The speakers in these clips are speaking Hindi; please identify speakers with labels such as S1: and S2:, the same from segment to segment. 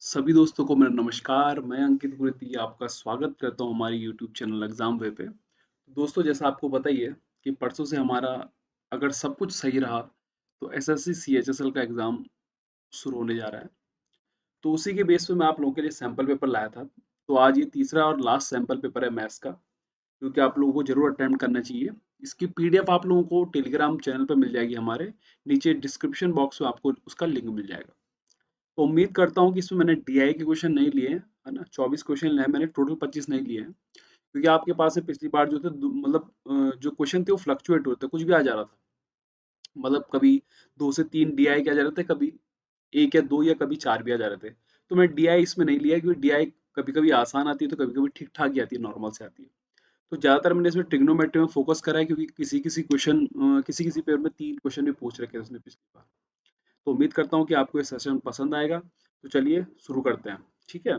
S1: सभी दोस्तों को मेरा नमस्कार। मैं अंकित गुरुती आपका स्वागत करता हूं हमारी यूट्यूब चैनल एग्जाम वे पे। दोस्तों, जैसा आपको पता ही है कि परसों से हमारा अगर सब कुछ सही रहा तो एसएससी सीएचएसएल का एग्जाम शुरू होने जा रहा है। तो उसी के बेस पे मैं आप लोगों के लिए सैंपल पेपर लाया था। तो आज ये तीसरा और लास्ट सैंपल पेपर है मैथ्स का, क्योंकि आप लोगों को जरूर अटेम्प्ट करना चाहिए। इसकी पीडीएफ आप लोगों को टेलीग्राम चैनल पर मिल जाएगी। हमारे नीचे डिस्क्रिप्शन बॉक्स में आपको उसका लिंक मिल जाएगा। तो उम्मीद करता हूँ कि इसमें मैंने डीआई के क्वेश्चन नहीं लिए हैं, है ना। 24 क्वेश्चन है, मैंने टोटल 25 नहीं लिए हैं, क्योंकि आपके पास से पिछली बार जो थे मतलब जो क्वेश्चन थे वो फ्लक्चुएट होते, कुछ भी आ जा रहा था। मतलब कभी 2 से 3 डीआई के आ जा रहे थे, कभी 1 या 2 या कभी 4 भी आ जा रहे थे। तो मैं डीआई इसमें नहीं लिया, क्योंकि डीआई कभी कभी आसान आती है तो कभी कभी ठीक ठाक ही आती है, नॉर्मल से आती है। तो ज्यादातर मैंने इसमें ट्रिग्नोमेट्री में फोकस करा है, क्योंकि किसी किसी क्वेश्चन किसी किसी पेपर में 3 क्वेश्चन भी पूछ रखे थे उसने पिछली बार। तो उम्मीद करता हूँ कि आपको ये सेशन पसंद आएगा। तो चलिए शुरू करते हैं। ठीक है।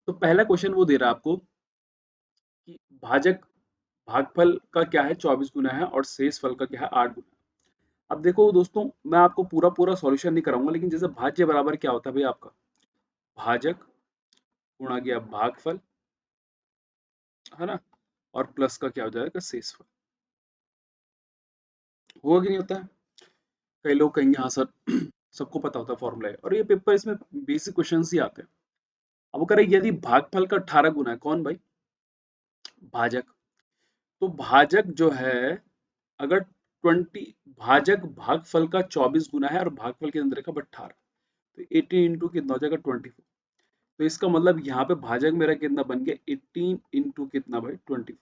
S1: तो पहला क्वेश्चन वो दे रहा है आपको कि भाजक भागफल का क्या है 24 गुना है और शेष फल का क्या है 8 गुना। अब देखो दोस्तों, मैं आपको पूरा पूरा सॉल्यूशन नहीं कराऊंगा, लेकिन जैसे भाज्य बराबर क्या होता है भाई आपका, भाजक गुणा गया भागफल, है ना, और प्लस का क्या हो जाएगा शेषफल। होगा कि नहीं होता है? कई लोग कहेंगे हाँ सर सबको पता होता है फॉर्मूला है, और ये पेपर इसमें बेसिक क्वेश्चन ही आते हैं। अब वो कह रहे हैं, यदि भागफल का 18 गुना है, कौन भाई? भाजक। तो भाजक जो है, अगर 20 भाजक भागफल का 24 गुना है और भागफल के अंदर का 18, तो 18 इंटू कितना हो जाएगा 24। तो इसका मतलब यहाँ पे भाजक मेरा कितना बन गया 18 इंटू कितना भाई 24,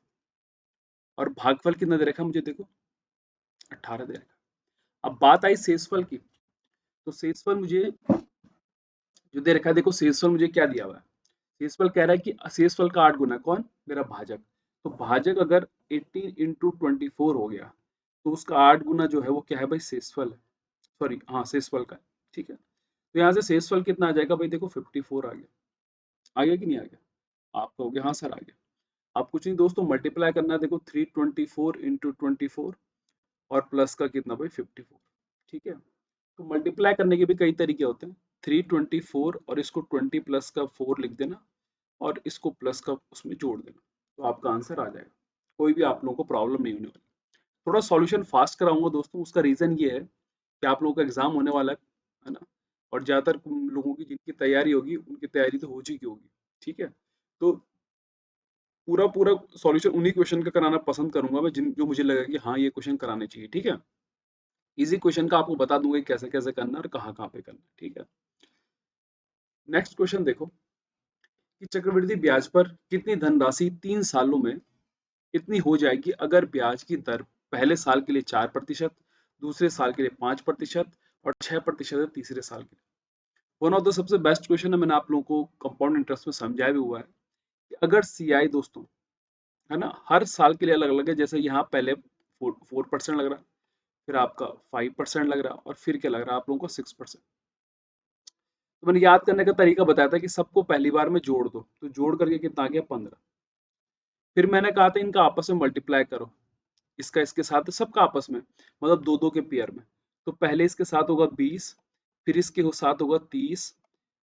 S1: और भागफल कितना दे रखा है मुझे देखो 18 दे रखा। अब बात आई शेषफल की। तो शेषफल मुझे जो दे रखा है, देखो शेषफल मुझे क्या दिया हुआ है। शेषफल कह रहा है कि शेषफल का 8 गुना कौन? मेरा भाजक। तो भाजक अगर 18 इंटू 24 हो गया, तो उसका 8 गुना जो है वो क्या है भाई? शेषफल है। सॉरी, हाँ शेषफल का है। ठीक है। तो यहाँ से शेषफल कितना आ जाएगा भाई? देखो 54 आ गया। आ गया कि नहीं आ गया? आप कहोगे हाँ सर आ गया। आप कुछ नहीं दोस्तों, मल्टीप्लाई करना है। देखो 324 इंटू 24 और प्लस का कितना भाई 54। ठीक है। तो मल्टीप्लाई करने के भी कई तरीके होते हैं। 324 और इसको 20 प्लस का 4 लिख देना, और इसको प्लस का उसमें जोड़ देना, तो आपका आंसर आ जाएगा। कोई भी आप लोगों को प्रॉब्लम नहीं होने वाली। थोड़ा सॉल्यूशन फास्ट कराऊंगा दोस्तों, उसका रीजन ये है कि आप लोगों का एग्जाम होने वाला है ना। और ज्यादातर लोगों की जिनकी तैयारी होगी उनकी तैयारी तो हो चुकी होगी। ठीक है। तो पूरा पूरा सॉल्यूशन उन्हीं क्वेश्चन का कराना पसंद करूंगा मैं, जिन जो मुझे लगा कि हाँ ये क्वेश्चन कराने चाहिए। ठीक है। इजी क्वेश्चन का आपको बता दूंगा कि कैसे कैसे करना है और कहाँ कहाँ पे करना है। ठीक है। नेक्स्ट क्वेश्चन देखो कि चक्रवृद्धि ब्याज पर कितनी धनराशि 3 सालों में इतनी हो जाएगी अगर ब्याज की दर पहले साल के लिए 4%, दूसरे साल के लिए 5% और 6% है तीसरे साल के लिए। वन ऑफ द सबसे बेस्ट क्वेश्चन है, मैंने आप लोगों को कंपाउंड इंटरेस्ट में समझाया भी हुआ है कि अगर सीआई दोस्तों, है ना, हर साल के लिए अलग अलग है। जैसे यहाँ पहले 4% लग रहा, फिर आपका 5% लग रहा, और फिर क्या लग रहा है आप लोगों को 6%। तो मैंने याद करने का तरीका बताया था कि सबको पहली बार में जोड़ दो, तो जोड़ करके कितना आ गया 15। फिर मैंने कहा था इनका आपस में मल्टीप्लाई करो, इसका इसके साथ सबका आपस में, मतलब दो दो के पेयर में। तो पहले इसके साथ होगा 20, फिर इसके साथ होगा 30,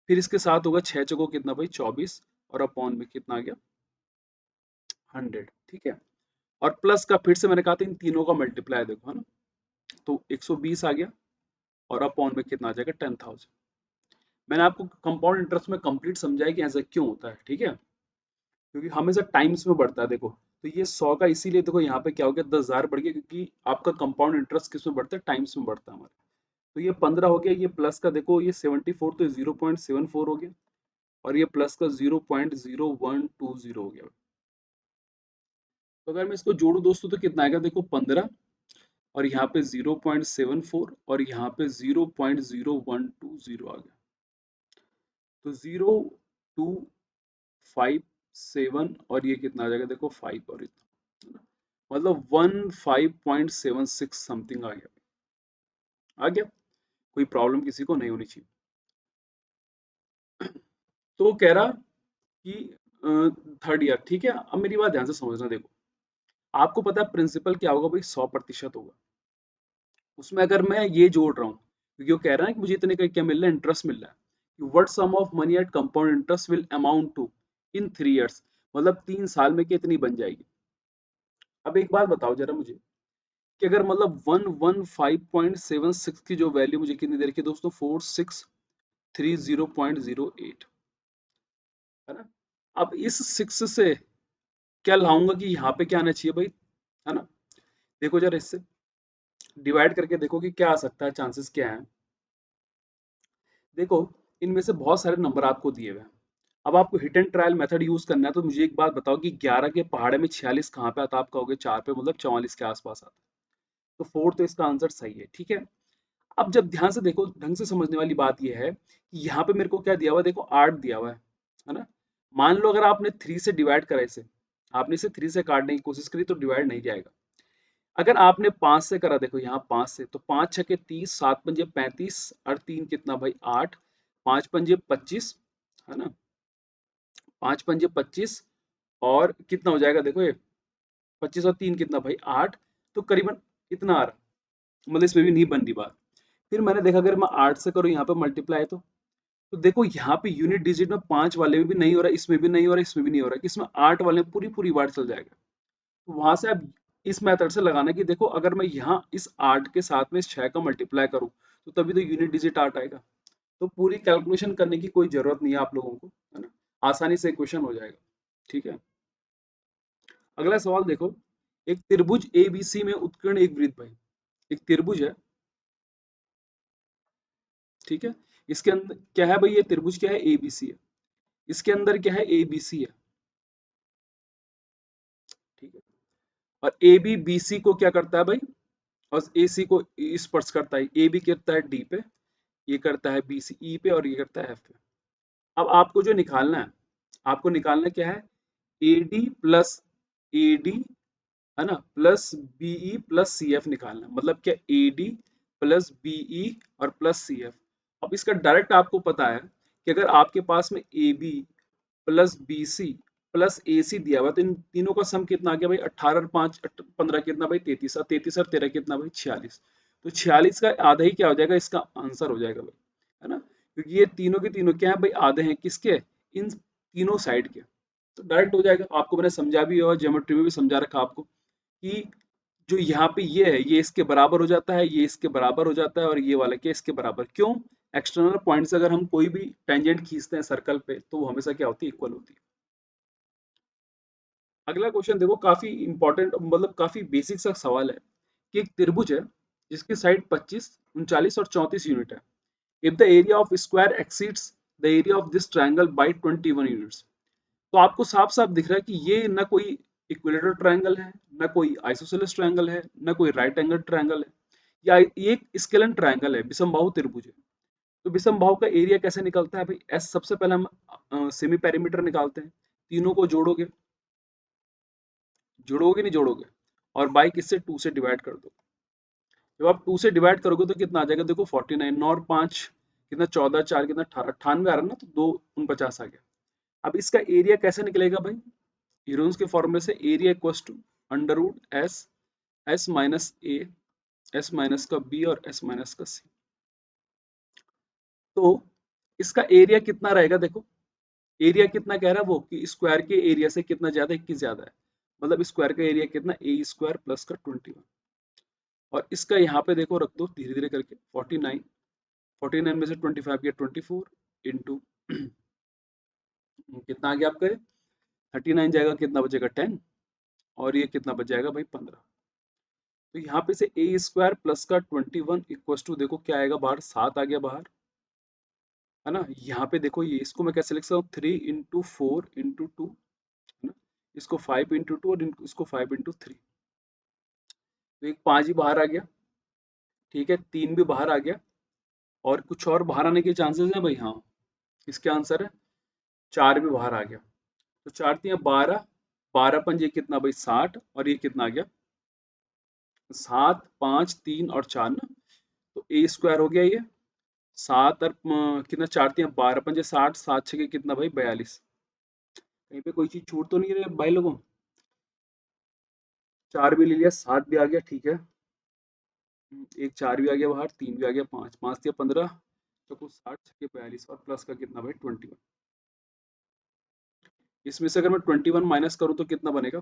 S1: फिर इसके साथ होगा 6 चौको कितना भाई 24, और अपॉन में कितना आ गया 100। ठीक है। और प्लस का फिर से मैंने कहा था इन तीनों का मल्टीप्लाई देखो, है ना। तो 120 आ गया, और अपॉन में कितना आ जाएगा 10,000। मैंने आपको कंपाउंड इंटरेस्ट में कंप्लीट समझाया कि ऐसा क्यों होता है। ठीक है। क्योंकि हमेशा टाइम्स में बढ़ता है देखो। तो ये 100 का इसीलिए देखो यहाँ पे क्या हो गया 10,000 बढ़ गया, क्योंकि आपका कंपाउंड इंटरेस्ट किस में बढ़ता है? टाइम्स में बढ़ता है हमारे। तो ये 15 हो गया, ये प्लस का देखो ये 74, तो 0.74 हो गया, और ये प्लस का 0.0120 हो गया। तो अगर मैं इसको जोड़ू दोस्तों तो कितना आएगा? देखो 15, और यहाँ पे 0.74, और यहाँ पे 0.0120 आ गया। तो 0.257, और ये कितना आ जाएगा देखो 5, और इतना मतलब 15.76 समथिंग आ गया। आ गया। कोई प्रॉब्लम किसी को नहीं होनी चाहिए। तो वो कह रहा कि थर्ड ईयर। ठीक है। अब मेरी बात ध्यान से समझना देखो, आपको पता है प्रिंसिपल क्या होगा भाई? 100% होगा। उसमें अगर मैं ये जोड़ रहा हूँ, क्योंकि वो कह रहा है कि मुझे इतने का क्या मिल रहा है? इंटरेस्ट मिल रहा है। What sum of money at compound interest will amount to in 3 years, मतलब 3 साल में कितनी बन जाएगी। अब एक बात बताओ जरा मुझे कि अगर मतलब 115.76 की जो वैल्यू मुझे कितनी दे रखी है दोस्तों, 4630.08, है ना। अब इस 6 से क्या लाऊंगा कि यहाँ पे क्या आना चाहिए भाई, है ना। देखो जरा इससे डिवाइड करके देखो कि क्या आ सकता है, चांसेस क्या है। देखो इनमें से बहुत सारे नंबर आपको दिए हुए हैं। अब आपको hit and trial method use करना है, तो मुझे एक बात बताओ कि 11 के पहाड़े में 46 कहाँ पे आता है, आप कहोगे 4 पे, मतलब 44 के आसपास आता है। तो 4 तो इसका आंसर सही है, ठीक है। अब जब ध्यान से देखो, ढंग से समझने वाली बात यह है कि यहाँ पे मेरे को क्या दिया हुआ है, देखो 8 दिया हुआ है ना। मान लो अगर आपने 3 से डिवाइड करा इसे, आपने इसे 3 से काटने की कोशिश करी तो डिवाइड नहीं जाएगा। अगर आपने 5 से करा, देखो यहाँ 5 से, तो 5 छके 30, 7 पंजे 35 और 3 कितना भाई 8, 5 पंजे 25, है ना। 5 पंजे 25 और कितना हो जाएगा देखो ये, 25 और 3 कितना भाई 8, तो करीबन इतना आ रहा, मतलब इसमें भी नहीं बन रही बात। फिर मैंने देखा अगर मैं 8 से करूँ यहाँ पे मल्टीप्लाई, तो देखो यहाँ पे यूनिट डिजिट में 5 वाले में भी नहीं हो रहा, इसमें भी नहीं हो रहा, इसमें भी नहीं हो रहा, इसमें 8 वाले में पूरी पूरी बार चल जाएगा। तो वहां से आप इस मेथड से लगाना कि देखो अगर मैं यहाँ इस 8 के साथ में इस 6 का मल्टीप्लाई करूँ, तो तभी तो यूनिट डिजिट 8 आएगा। तो पूरी कैलकुलेशन करने की कोई जरूरत नहीं है आप लोगों को, है ना। आसानी से क्वेश्चन हो जाएगा, ठीक है। अगला सवाल देखो, एक त्रिभुज एबीसी में उत्कीर्ण एक वृत्त भाई, एक त्रिभुज है, ठीक है। इसके अंदर क्या है भाई, ये त्रिभुज क्या है, एबीसी है। इसके अंदर क्या है, एबीसी है, ठीक है। और ए बी बी सी को क्या करता है भाई, और ए सी को स्पर्श करता है। ए बी करता है डी पे, ये करता है बी सी ई पे, और ये करता है एफ पे। अब आपको जो निकालना है, आपको निकालना क्या है, A D plus A D, है ना, plus BE plus C F निकालना है। मतलब क्या, ए डी प्लस बीई और प्लस सी एफ। अब इसका डायरेक्ट आपको पता है कि अगर आपके पास में A B plus B C plus A C दिया हुआ, तो इन तीनों का सम कितना आ गया भाई, 18 और 5 15 कितना भाई 33, और 33 और 13 कितना भाई 46। तो 46 का आधा ही क्या हो जाएगा, इसका आंसर हो जाएगा भाई, है ना। क्योंकि ये तीनों के तीनों क्या है भाई, आधे हैं किसके, इन तीनों साइड के। तो डायरेक्ट हो जाएगा। आपको मैंने समझा भी और ज्योमेट्री में भी समझा रखा आपको कि जो यहाँ पे ये है, ये इसके बराबर हो जाता है, ये इसके बराबर हो जाता है, और ये वाला क्या इसके बराबर, क्यों, एक्सटर्नल पॉइंट से अगर हम कोई भी टेंजेंट खींचते हैं सर्कल पे, तो वो हमेशा क्या होती है, इक्वल होती है। अगला क्वेश्चन देखो, काफी इंपॉर्टेंट, मतलब काफी बेसिक सा सवाल है कि एक त्रिभुज है जिसकी साइड 25, 39 और 34 यूनिट है। If the area of square exceeds the area of this triangle by 21 units. तो आपको साफ साफ दिख रहा है कि ये ना कोई इक्विलेटरल ट्रायंगल है, ना कोई आइसोसेलेस ट्रायंगल है, ना कोई राइट एंगल ट्रायंगल है, या ये एक स्केलन ट्रायंगल है, विषमबाहु त्रिभुज है। तो विषमबाहु का एरिया कैसे निकलता है भाई, एस सबसे पहले हम सेमी पेरीमीटर निकालते हैं, तीनों को जोड़ोगे, जोड़ोगे नहीं जोड़ोगे, और बाई किससे, 2 से डिवाइड कर दो। जब आप 2 से डिवाइड करोगे तो कितना आ जाएगा, देखो 49, 9 और 5 कितना, 14, 4 कितना 18, 98 आ रहा है ना, तो 2 49 आ गया। अब इसका एरिया कैसे निकलेगा भाई, हीरोन्स के फॉर्मूले से, area equals to under root S, S minus A, S minus का बी और एस माइनस का सी। तो इसका एरिया कितना रहेगा, देखो एरिया कितना कह रहा है वो, कि स्क्वायर के एरिया से कितना ज्यादा है, 21 ज्यादा है। मतलब स्क्वायर का एरिया कितना, ए स्क्वायर प्लस का 21। और इसका यहाँ पे देखो रख दो धीरे धीरे करके, 49, 49 में से 25 गया 24 इंटू कितना आ गया आपका, 39 जाएगा, कितना बचेगा 10, और ये कितना बच जाएगा भाई 15। तो यहाँ पे से ए स्क्वायर प्लस का 21 इक्वल टू, देखो क्या आएगा बाहर, 7 आ गया बाहर, है ना। यहाँ पे देखो ये, इसको मैं कैसे लिख सकता हूँ, 3 इंटू 4 इंटू 2, है ना। इसको 5 इंटू 2 और इसको 5 इंटू 3। तो एक 5 ही बाहर आ गया, ठीक है, 3 भी बाहर आ गया, और कुछ और बाहर आने के चांसेस हैं भाई, हाँ। इसके आंसर है 4 भी बाहर आ गया। तो 4 3 12, 12 पंजे कितना भाई 60, और ये कितना आ गया 7, 5 3 और 4 ना, तो ए स्क्वायर हो गया ये। 7 और कितना, 4 3 12 पंजे 60, 7 छः कितना भाई 42। कहीं पे कोई चीज छूट तो नहीं रही भाई लोगों, 4 भी ले लिया, 7 भी आ गया, ठीक है। एक 4 भी आ गया बाहर, 3 भी आ गया, 5 5 या 15, तो कुछ 60 छक्के 42 और प्लस का कितना भाई 21। इसमें से अगर मैं 21 माइनस करूँ तो कितना बनेगा?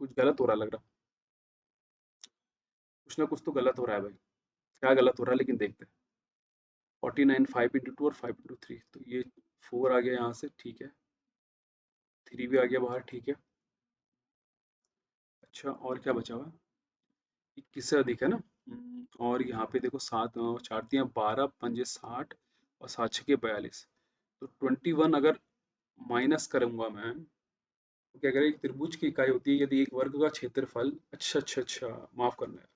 S1: कुछ गलत हो रहा लग रहा, कुछ ना कुछ तो गलत हो रहा है भाई। क्या गलत हो रहा है लेकिन देखते हैं। 49 5 इंटू 2 और 5 इंटू 3, तो ये 4 आ गया यहाँ से, ठीक है। 3 भी आ गया बाहर, ठीक है। अच्छा और क्या बचा हुआ? 21 से अधिक है ना। और यहाँ पे देखो 7 4 दिया 12 पंजे 60 और 7 छक्के 42। तो 21 अगर माइनस करूंगा मैं, तो क्या करें, एक त्रिभुज की इकाई होती है यदि एक वर्ग का क्षेत्रफल, अच्छा अच्छा अच्छा, माफ करना है,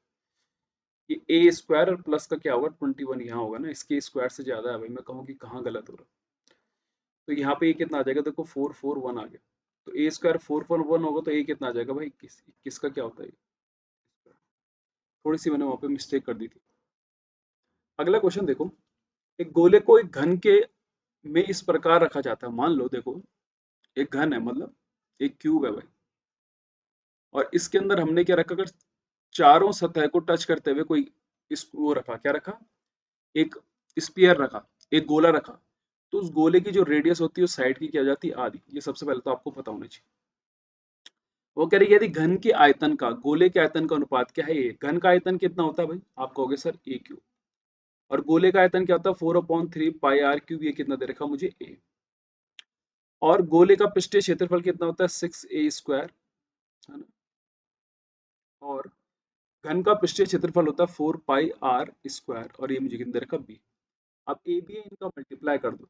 S1: ये ए स्क्वायर और प्लस का क्या होगा 21 यहाँ होगा ना, इसके स्क्वायर से ज्यादा है भाई, मैं कहूँ कि कहाँ गलत हो रहा है। तो यहाँ पे ये कितना आ जाएगा, देखो 441 आ गया। तो ए स्क्वायर 441 होगा तो ए कितना आ जाएगा भाई 21। 21 का क्या होता है ये? थोड़ी सी मैंने वहां पे मिस्टेक कर दी थी। अगला क्वेश्चन देखो, एक गोले को एक घन के में इस प्रकार रखा जाता है, मान लो देखो एक घन है, मतलब एक क्यूब है भाई, और इसके अंदर हमने क्या रखा, अगर चारों सतह को टच करते हुए कोई इस वो रखा, क्या रखा, एक स्पीयर रखा, एक गोला रखा, तो उस गोले की जो रेडियस होती है उस साइड की क्या हो जाती है, आधी। ये सबसे पहले तो आपको पता होना चाहिए। वो कह रही है यदि घन के आयतन का गोले के आयतन का अनुपात क्या है, ए घन का आयतन कितना होता है भाई, आप कहोगे सर ए क्यूब, और गोले का आयतन क्या होता है 4/3 पाई r क्यूब, ये कितना दे रखा मुझे ए। और गोले का पृष्ठीय क्षेत्रफल कितना होता है 6a² है ना, और घन का पृष्ठीय क्षेत्रफल होता है 4 पाई r² और ये मुझे कितना दे रखा बी। अब ए बी है, इनका मल्टीप्लाई कर दो,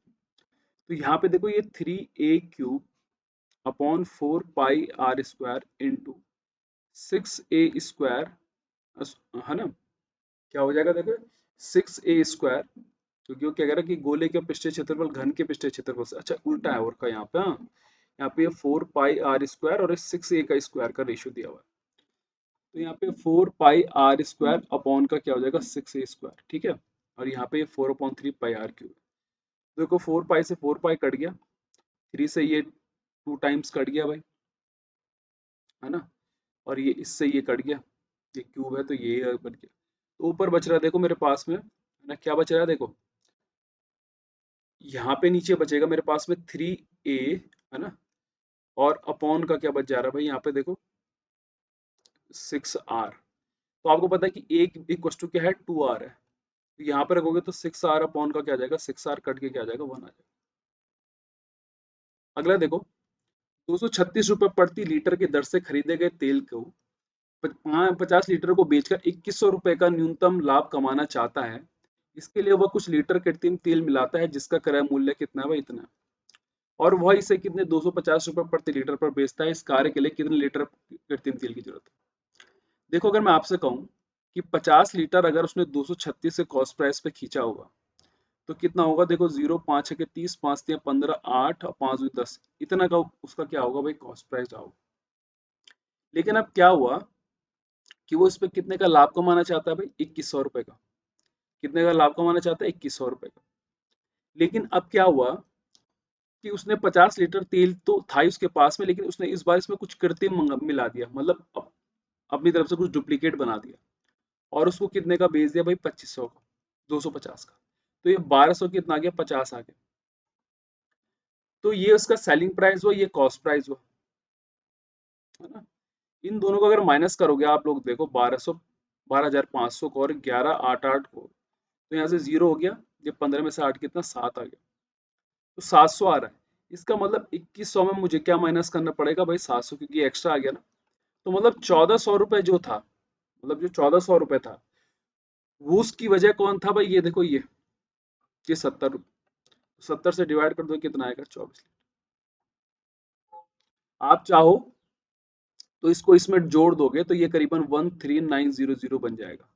S1: तो यहाँ पे देखो ये 3a³ अपॉन 4 पाई r² इंटू 6a² है ना, क्या हो जाएगा देखो 6a², क्योंकि वो क्या कह रहा है कि गोले के पृष्ठीय क्षेत्रफल घन के पृष्ठीय क्षेत्रफल से, अच्छा उल्टा है और का यहाँ पे, हाँ यहाँ पे 4 पाई r² और 6a का स्क्वायर का रेशियो दिया हुआ है, तो यहाँ पे 4 पाई r² अपॉन का क्या हो जाएगा 6a², ठीक है। और यहाँ पे 4/3 पाई r क्यूब, देखो 4 पाई से 4 पाई कट गया, 3 से ये 2 टाइम्स कट गया भाई, है ना, और ये इससे ये कट गया, ये क्यूब है तो ये कट गया, तो ऊपर बच रहा है देखो मेरे पास में, है ना, क्या बच रहा है देखो, यहाँ पे नीचे बचेगा मेरे पास में 3a, है ना, और अपॉन का क्या बच जा रहा है भाई यहाँ पे देखो 6r। तो आपको पता है कि एक इक्वल टू क्या है 2r है, तो यहाँ पे रखोगे तो 6r अपॉन का क्या आ जाएगा, 6r कट के क्या आ जाएगा 1 आ जाएगा। अगला देखो, 236 रुपए प्रति लीटर की दर से खरीदे गए तेल को 50 लीटर को बेचकर 2100 रुपए का न्यूनतम लाभ कमाना चाहता है। इसके लिए वह कुछ लीटर कृत्रिम तेल मिलाता है जिसका क्रय मूल्य कितना है भाई, इतना है। और वह इसे कितने 250 रुपए प्रति लीटर पर बेचता है, इस कार्य के लिए कितने लीटर कृत्रिम तेल की जरूरत है। देखो अगर मैं आपसे कहूँ कि 50 लीटर अगर उसने 236 से कॉस्ट प्राइस पे खींचा होगा तो कितना होगा, देखो 0 5 6 30 5 3 15 8 5 10, इतना का उसका क्या होगा भाई कॉस्ट प्राइस होगा। लेकिन अब क्या हुआ कि वो इस पे कितने का लाभ कमाना चाहता है भाई, 2100 रुपए का। कितने का लाभ कमाना चाहता है, 2100 रुपए का। लेकिन अब क्या हुआ कि उसने 50 लीटर तेल तो था ही उसके पास में, लेकिन उसने इस बार इसमें कुछ कृत्रिम मिला दिया, मतलब अपनी तरफ से कुछ डुप्लीकेट बना दिया, और उसको कितने का बेच दिया भाई 2500 का, 250 का। तो ये 1200 कितना आ गया, 50 आ गया। तो ये उसका सेलिंग प्राइस हुआ, ये कॉस्ट प्राइस हुआ, है ना। इन दोनों को अगर माइनस करोगे आप लोग देखो 1200, 12500 को और 1188 को, तो यहाँ से जीरो हो गया, ये 15 में से 8 कितना 7 आ गया, तो 700 आ रहा है। इसका मतलब 2100 में मुझे क्या माइनस करना पड़ेगा भाई 700, क्योंकि एक्स्ट्रा आ गया ना। तो मतलब 1400 रुपए जो था, मतलब जो 1400 रुपए था, वो उसकी वजह कौन था भाई, ये देखो ये 70 से डिवाइड कर दो कितना आएगा 24। आप चाहो तो इसको इसमें जोड़ दोगे तो ये करीबन 13900 बन जाएगा,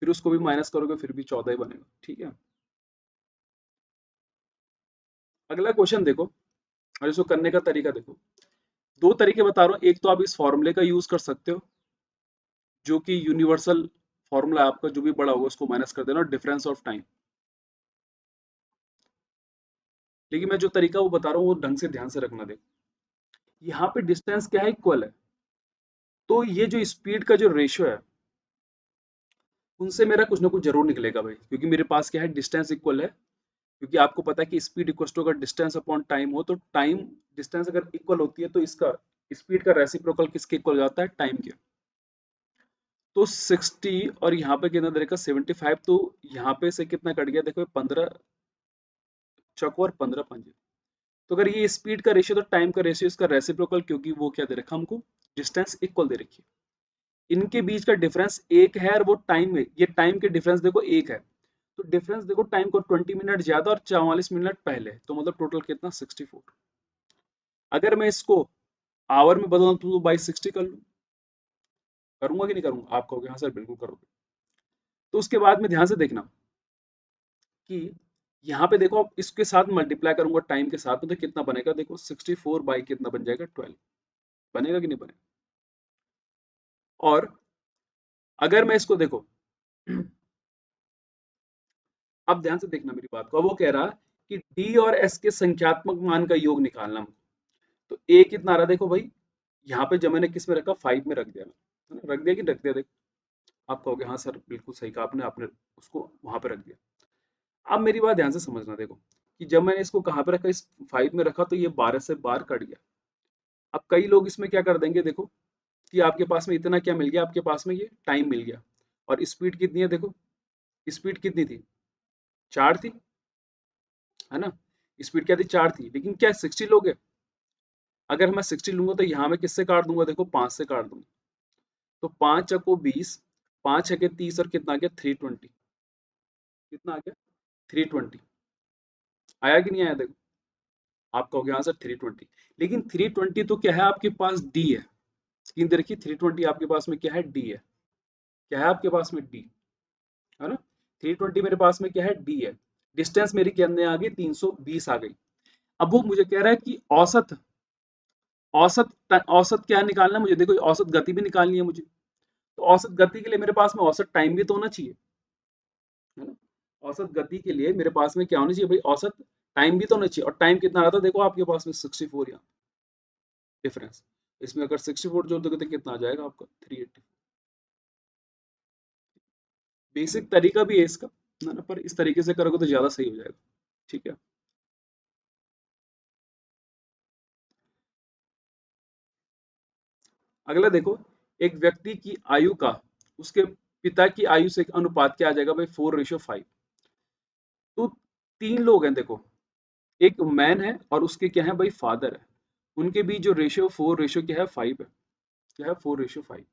S1: फिर उसको भी माइनस करोगे फिर भी 14 ही बनेगा, ठीक है। अगला क्वेश्चन देखो, और इसको करने का तरीका देखो। दो तरीके बता रहा हूँ, एक तो आप इस फॉर्मूले का यूज कर सकते हो जो कि यूनिवर्सल फॉर्मूला आपका, जो भी बड़ा होगा उसको माइनस कर देना, डिफरेंस ऑफ टाइम। लेकिन मैं जो तरीका वो बता रहा हूँ वो ढंग से ध्यान से रखना। देखो यहाँ पे डिस्टेंस क्या है, इक्वल है, तो ये जो स्पीड का जो रेशियो है उनसे मेरा कुछ ना कुछ जरूर निकलेगा भाई, क्योंकि मेरे पास क्या है डिस्टेंस इक्वल है, क्योंकि आपको पता है कि स्पीड इक्वल टू अगर डिस्टेंस अपॉन टाइम हो तो टाइम डिस्टेंस अगर इक्वल होती है तो इसका स्पीड का रेसिप्रोकल किसके इक्वल हो जाता है, टाइम के। तो 60 और यहाँ पे कितना दे रखा 75, तो यहाँ पे से कितना कट गया देखो, 15 चौको और 15 पंजे। तो अगर ये स्पीड का रेशियो तो टाइम का रेशियो इसका रेसिप्रोकल, क्योंकि वो क्या दे रखा हमको, डिस्टेंस इक्वल दे रखी है। इनके बीच का डिफरेंस एक है और वो टाइम में, ये टाइम के डिफरेंस देखो एक है, तो डिफरेंस देखो टाइम को 20 मिनट ज्यादा और 44 मिनट पहले, तो मतलब टोटल कितना 64। अगर मैं इसको आवर में बदलूं तो बाई 60 कर लूं, करूंगा कि नहीं करूंगा, आप कहोगे हाँ सर बिल्कुल करोगे। तो उसके बाद में ध्यान से देखना कि यहाँ पे देखो, अब इसके साथ मल्टीप्लाई करूंगा टाइम के साथ में, तो कितना बनेगा देखो, 64 बाई कितना बन जाएगा 12, बनेगा कि नहीं बनेगा। और अगर मैं इसको देखो अब ध्यान से देखना मेरी बात को, अब वो कह रहा कि डी और एस के संख्यात्मक मान का योग निकालना हमको। तो ए कितना आ रहा देखो भाई, यहाँ पे जब मैंने किस में रखा, 5 में रख दिया मैं, है ना? रख दिया कि रख दिया देखो, आप कहोगे हाँ सर बिल्कुल सही कहा आपने, आपने उसको वहां पे रख दिया। अब मेरी बात ध्यान से समझना देखो, कि जब मैंने इसको कहाँ पे रखा, इस 5 में रखा, तो ये 12 से बार कट गया। अब कई लोग इसमें क्या कर देंगे देखो, कि आपके पास में इतना क्या मिल गया, आपके पास में ये टाइम मिल गया, और स्पीड कितनी है देखो, स्पीड कितनी थी, 4 थी, है ना? स्पीड क्या थी, 4 थी, लेकिन क्या 60 लोगे, अगर मैं 60 लूंगा तो यहाँ मैं किससे काट दूंगा देखो, 5 से काट दूंगा, तो 5 चको 20, 5 छके 30 और कितना आ गया 320, कितना आ गया 320, आया कि नहीं आया देखो, आप कहोगे हाँ सर 320, लेकिन 320 तो क्या है आपके पास, डी है, स्क्रीन देखिए 320 आपके पास में क्या है, डी है, क्या है आपके पास में, डी, है ना? 320 मेरे पास में क्या है, डी है। डिस्टेंस मेरी कितने आ गई, 320 आ गई। अब वो मुझे कह रहा है कि औसत, औसत क्या निकालना है मुझे देखो, औसत गति भी निकालनी है मुझे, तो औसत गति के लिए मेरे पास में औसत टाइम भी तो होना चाहिए, है ना? औसत गति के लिए मेरे पास में क्या होना चाहिए भाई, औसत टाइम भी तो होना चाहिए, और टाइम कितना रहा था देखो आपके पास में 64, यहाँ डिफरेंस, इसमें अगर 64 जोड़ दोगे तो कितना आ जाएगा आपका 380। बेसिक तरीका भी है इसका, है ना? पर इस तरीके से करोगे तो ज्यादा सही हो जाएगा, ठीक है। अगला देखो, एक व्यक्ति की आयु का उसके पिता की आयु से अनुपात क्या आ जाएगा भाई, 4:5। तो 3 लोग हैं देखो, एक मैन है और उसके क्या है भाई, फादर है, उनके बीच जो रेशियो 4 क्या है 5 है, क्या है 4:5।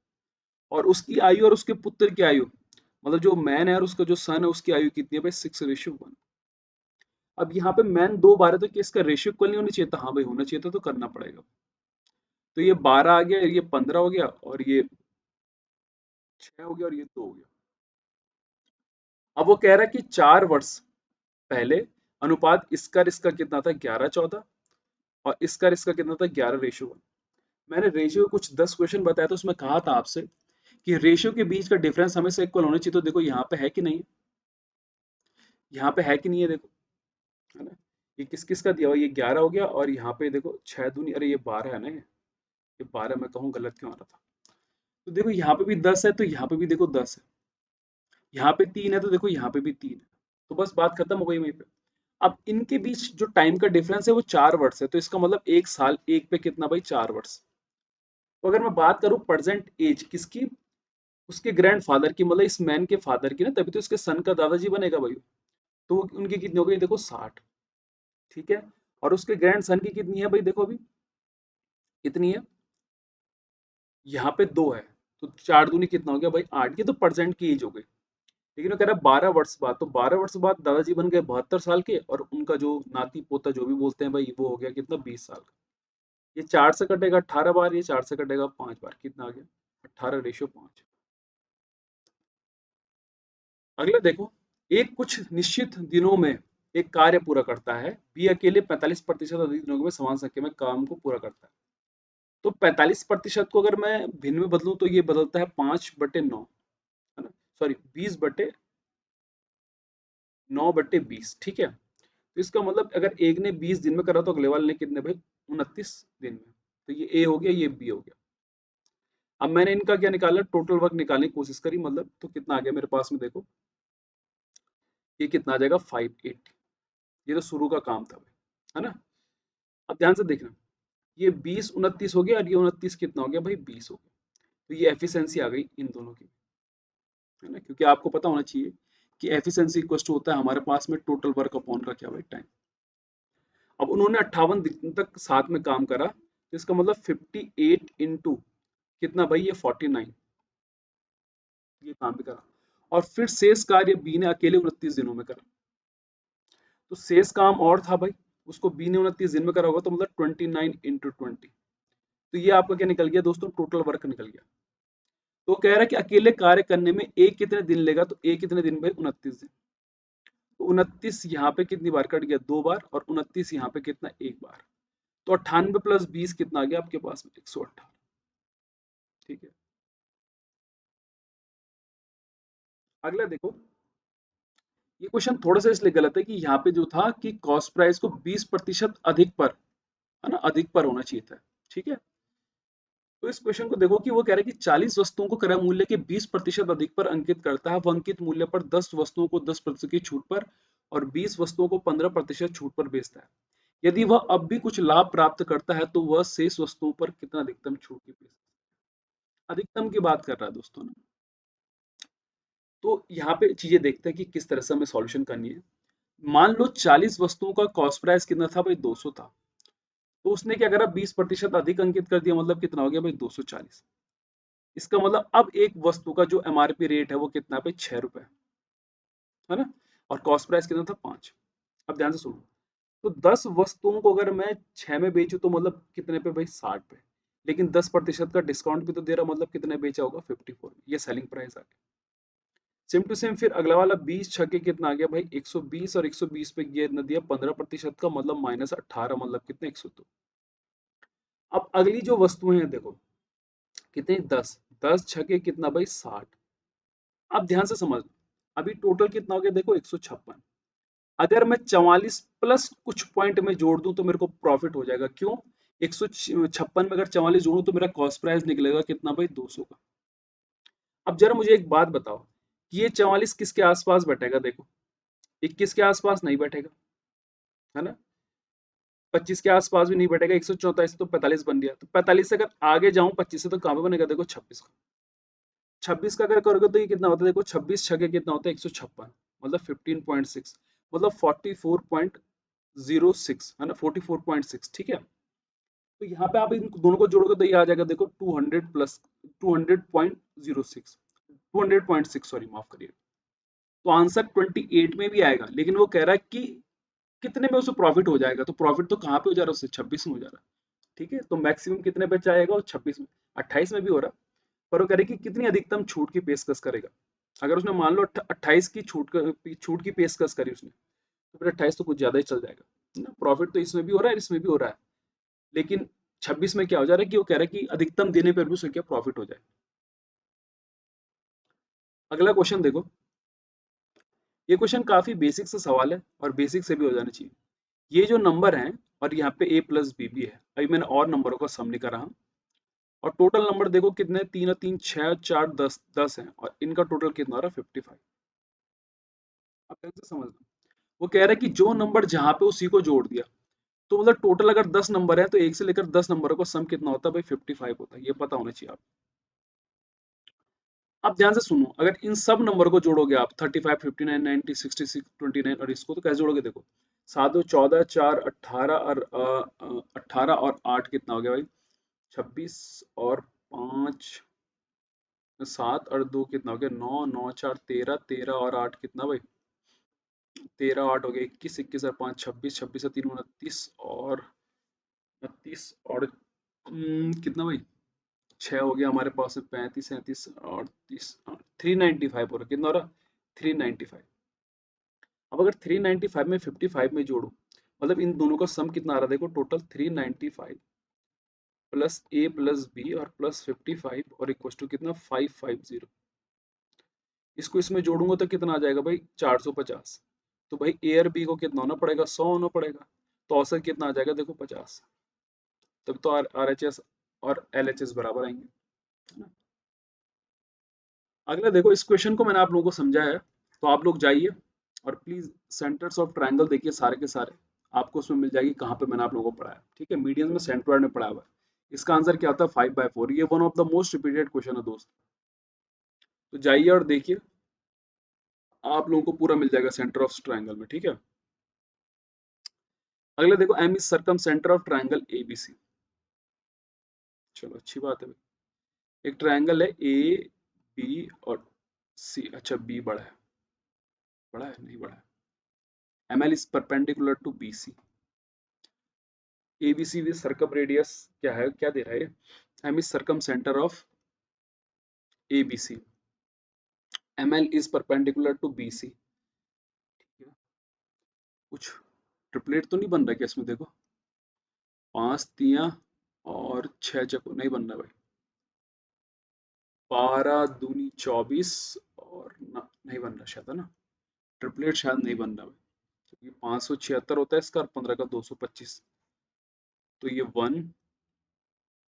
S1: और उसकी आयु और उसके पुत्र की आयु, मतलब जो मैन है और उसका जो सन है उसकी आयु कितनी है भाई, 6:1। अब यहाँ पे मैन 2 बार है, तो क्या इसका रेशियो इक्वल नहीं होना चाहिए था, हाँ भाई होना चाहिए था, तो करना पड़ेगा। तो ये 12 आ गया, ये 15 हो गया, और ये 6 हो गया, और ये 2 हो गया। अब वो कह रहा है कि 4 वर्ष पहले अनुपात इसका और इसका कितना था, 11:14, और इसका और इसका कितना था, 11:1। मैंने रेशियो कुछ 10 क्वेश्चन बताया था, उसमें कहा था आपसे कि रेशियो के बीच का डिफरेंस हमेशा इक्वल होना चाहिए, तो देखो यहाँ पे है कि नहीं, यहाँ पे है कि नहीं है देखो, है ना? ये किस किस का दिया हुआ, ये 11 हो गया, और यहाँ पे देखो 6 दूनी, अरे ये 12 है ना, ये 12 मैं कहूँ गलत क्यों आ रहा था। तो देखो यहाँ पे भी 10 है, तो यहाँ पे भी देखो 10 है, यहाँ पे 3 है, तो देखो यहाँ पे भी 3 है, तो बस बात खत्म हो गई वहीं पे। अब इनके बीच जो टाइम का डिफरेंस है वो 4 वर्ष है, तो इसका मतलब 1 साल, एक पे कितना भाई, 4 वर्ष। तो अगर मैं बात करूं प्रेजेंट एज किसकी, उसके ग्रैंडफादर की, मतलब इस मैन के फादर की ना, तभी तो इसके सन का दादाजी बनेगा भाई। तो उनकी कितनी हो गई देखो, 60, ठीक है। और उसके ग्रैंड सन की कितनी है भाई, देखो अभी कितनी है, यहाँ पे 2 है, तो 4 दूनी कितना हो गया भाई, 8। ये तो प्रेजेंट की एज हो गई, लेकिन वो कह रहा है 12 वर्ष बाद, तो 12 वर्ष बाद दादाजी बन गए 72 साल के, और उनका जो नाती पोता जो भी बोलते हैं भाई, वो हो गया कितना, 20 साल का। ये 4 से कटेगा 18 बार, ये 4 से कटेगा 5 बार, कितना आ गया, 18:5। अगला देखो, एक कुछ निश्चित दिनों में एक कार्य पूरा करता है, बी अकेले 45% अधिक दिनों में समान संख्या में काम को पूरा करता है। तो 45% को अगर मैं भिन्न में बदलूं तो ये बदलता है 5/9, है ना? सॉरी 20/9/20, ठीक है। तो इसका मतलब अगर एक ने 20 दिन में करा तो अगले वाले ने कितने भाई, 29 दिन में। तो ये ए हो गया, ये बी हो गया। अब मैंने इनका क्या निकाला, टोटल वर्क निकालने की कोशिश करी, मतलब तो कितना आ गया मेरे पास में देखो, ये कितना आ जाएगा 580। ये तो शुरू का काम था भाई, है ना। अब ध्यान से देखना, ये 20 29 हो गया और ये 29 कितना हो गया भाई 20 हो गया। तो ये एफिशिएंसी आ गई इन दोनों की, है ना, क्योंकि आपको पता होना चाहिए कि एफिशिएंसी इक्वल टू होता है हमारे पास में टोटल वर्क अपॉन का क्या भाई टाइम। अब उन्होंने 58 दिन तक साथ में काम करा, तो इसका मतलब 58 इंटू कितना भाई ये 49, ये काम भी करा। और फिर शेष कार्य बी ने अकेले 29 दिनों में करा। तो शेष काम और था भाई, उसको बी ने 29 दिन में करा होगा, तो मतलब 29 इंटू 20। तो ये आपका क्या निकल गया दोस्तों, टोटल वर्क निकल गया। तो कह रहा है कि अकेले कार्य करने में एक कितने दिन लेगा, तो एक कितने दिन भाई 29 दिन। तो 29 यहाँ पे कितनी बार कट गया, 2 बार, और 29 यहाँ पे कितना, 1 बार। तो 98 प्लस 20 कितना आ गया आपके पास में, 118। ठीक है, अगला देखो। ये क्वेश्चन थोड़ा सा इसलिए गलत है कि यहाँ पे जो था कि कॉस्ट प्राइस को 20% अधिक पर, है ना, अधिक पर होना चाहिए था। ठीक है, तो इस क्वेश्चन को देखो कि वो कह रहा है कि 40 वस्तुओं को क्रय मूल्य के 20% अधिक पर अंकित करता है, वह अंकित मूल्य पर 10 वस्तुओं को 10% की छूट पर और 20 वस्तुओं को 15% छूट पर बेचता है। यदि वह अब भी कुछ लाभ प्राप्त करता है तो वह शेष वस्तुओं पर कितना अधिकतम छूट की पेशकश, अधिकतम की बात कर रहा है दोस्तों ना। तो यहाँ पे चीजें देखते हैं कि किस तरह से हमें सॉल्यूशन करनी है। मान लो 40 वस्तुओं का कॉस्ट प्राइस कितना था भाई, 200 था। तो उसने क्या करा, 20% अधिक अंकित कर दिया, मतलब कितना हो गया भाई 240। इसका मतलब अब एक वस्तु का जो एमआरपी रेट है वो कितना पे, 6 रुपए, है ना। और कॉस्ट प्राइस कितना था, 5। अब ध्यान से सुनो, तो 10 वस्तुओं को अगर मैं 6 में बेचूं तो मतलब कितने पे भाई, 60 पे। लेकिन 10% का डिस्काउंट भी तो दे रहा, मतलब कितने बेचा होगा, 54 में। ये सेलिंग प्राइस आ गया। सेम टू सेम फिर अगला वाला 20 छके कितना आ गया भाई, 120, और 120 पे ये न दिया 15% का, मतलब -18, मतलब कितने, 102। अब अगली जो वस्तुएं हैं देखो, कितने, 10, 10 छके कितना भाई, 60। अब ध्यान से समझ, अभी टोटल कितना हो गया देखो, 156। अगर मैं 44 प्लस कुछ पॉइंट में जोड़ दूं तो मेरे को प्रॉफिट हो जाएगा। क्यों, 156 में अगर 44 जोड़ूं तो मेरा कॉस्ट प्राइस निकलेगा कितना भाई, 200 का। अब जरा मुझे एक बात बताओ कि ये 44 किसके आसपास बैठेगा, देखो 21 के आसपास नहीं बैठेगा, है ना। 25 के आसपास भी नहीं बैठेगा, 134 तो 45 बन गया। तो 45 से अगर आगे जाऊं 25 से, तो कहां पे बनेगा देखो, 26 का। 26 का अगर करोगे तो ये कितना होता है देखो, 26 छके कितना होता है, 156, मतलब 15.6, मतलब 44.06, है ना, 44.6। ठीक है, तो यहाँ पे आप इन दोनों को जोड़ोगे तो ये आ जाएगा देखो 200 प्लस 200.06, 200.6, सॉरी माफ करिए। तो आंसर 28 में भी आएगा, लेकिन वो कह रहा है कि कितने में उसे प्रॉफिट हो जाएगा। तो प्रॉफिट तो कहाँ पे हो जा रहा है उससे, 26 में हो जा रहा है। ठीक है, तो मैक्सिमम कितने पे जाएगा, 26 में। 28 में भी हो रहा है, पर वो कह रहे कि कितनी अधिकतम छूट की पेशकश करेगा। अगर उसने मान लो 28 की छूट की पेशकश करी उसने, तो फिर 28 तो कुछ ज्यादा ही चल जाएगा ना। प्रॉफिट तो इसमें भी हो रहा है, इसमें भी हो रहा है, लेकिन 26 में क्या हो जा रहा है कि वो कह रहा है कि अधिकतम देने पर भी उसे क्या प्रॉफिट हो जाए। अगला क्वेश्चन देखो, ये क्वेश्चन काफी बेसिक सा सवाल है और बेसिक से भी हो जाना चाहिए। ये जो नंबर हैं, और यहाँ पे a प्लस बी भी है, अभी मैंने और नंबरों का सम नहीं करा हूं। और टोटल नंबर देखो कितने, 3 और 3 6, 4 10, 10 है, और इनका टोटल कितना हो रहा है, 55। अब ध्यान से समझना, वो कह रहा है कि जो नंबर जहां पे उसी को जोड़ दिया, तो मतलब टोटल अगर 10 नंबर है तो एक से लेकर 10 नंबरों का सम कितना होता है भाई, 55 होता है। ये पता होना चाहिए आप। अब ध्यान से सुनो, अगर इन सब नंबर को जोड़ोगे आप, 35 59 90 66 29, और इसको तो कैसे जोड़ोगे देखो, 7 2 14 4 18 और 18 और 8 कितना हो गया भाई, 26, और 5 7 और 2 कितना हो गया, 9 9 4 13, 13 और 8 कितना भाई, 13 8 हो गया, 21 21 और 5 26, 26 और 3 29, और 29 और कितना भाई, 6 हो गया हमारे पास में, 35 37 और 30, 395 हो रहा, कितना हो रहा, 395। अब अगर 395 में 55 में जोड़ो, मतलब इन दोनों का सम कितना आ रहा है देखो, टोटल 395 प्लस ए प्लस बी और प्लस 55 और इक्वल टू कितना, 550। इसको इसमें जोड़ूंगा तो कितना आ जाएगा भाई, 450। तो भाई ए और बी को कितना होना पड़ेगा, 100 होना पड़ेगा। तो औसत कितना आ जाएगा देखो, 50। तब तो आर एच एस और एल एच एस बराबर आएंगे, है ना। अगला देखो, इस क्वेश्चन को मैंने आप लोगों को समझाया है, तो आप लोग जाइए और प्लीज सेंटर्स ऑफ ट्रायंगल देखिए सारे के सारे, आपको उसमें मिल जाएगी कहाँ पे मैंने आप लोगों को पढ़ाया, ठीक है, मीडियन में सेंट्रोइड में पढ़ा हुआ है। इसका आंसर क्या होता है 5/4, ये one of the most repeated question है दोस्त। तो जाइए और देखिए, आप लोगों को पूरा मिल जाएगा सेंटर ऑफ ट्रायंगल में, ठीक है। अगला देखो, M is circumcentre of triangle ABC. चलो अच्छी बात है भाई। एक ट्रायंगल है ए बी और सी, अच्छा बी बड़ा है, बड़ा है नहीं बड़ा है। M L is perpendicular to B C, A B C with circumradius क्या है, क्या दे रहा है, M is circumcentre of A B C, M L is perpendicular to B C. कुछ ट्रिपलेट तो नहीं बन रहा क्या इसमें, देखो 5 तियां और 6 चको नहीं बन रहा भाई, 12 दूनी 24 और ना नहीं बन रहा शायद, है ना, ट्रिपलेट शायद नहीं बन रहा भाई, क्योंकि 576 होता है इसका और 15 का 225, तो ये 1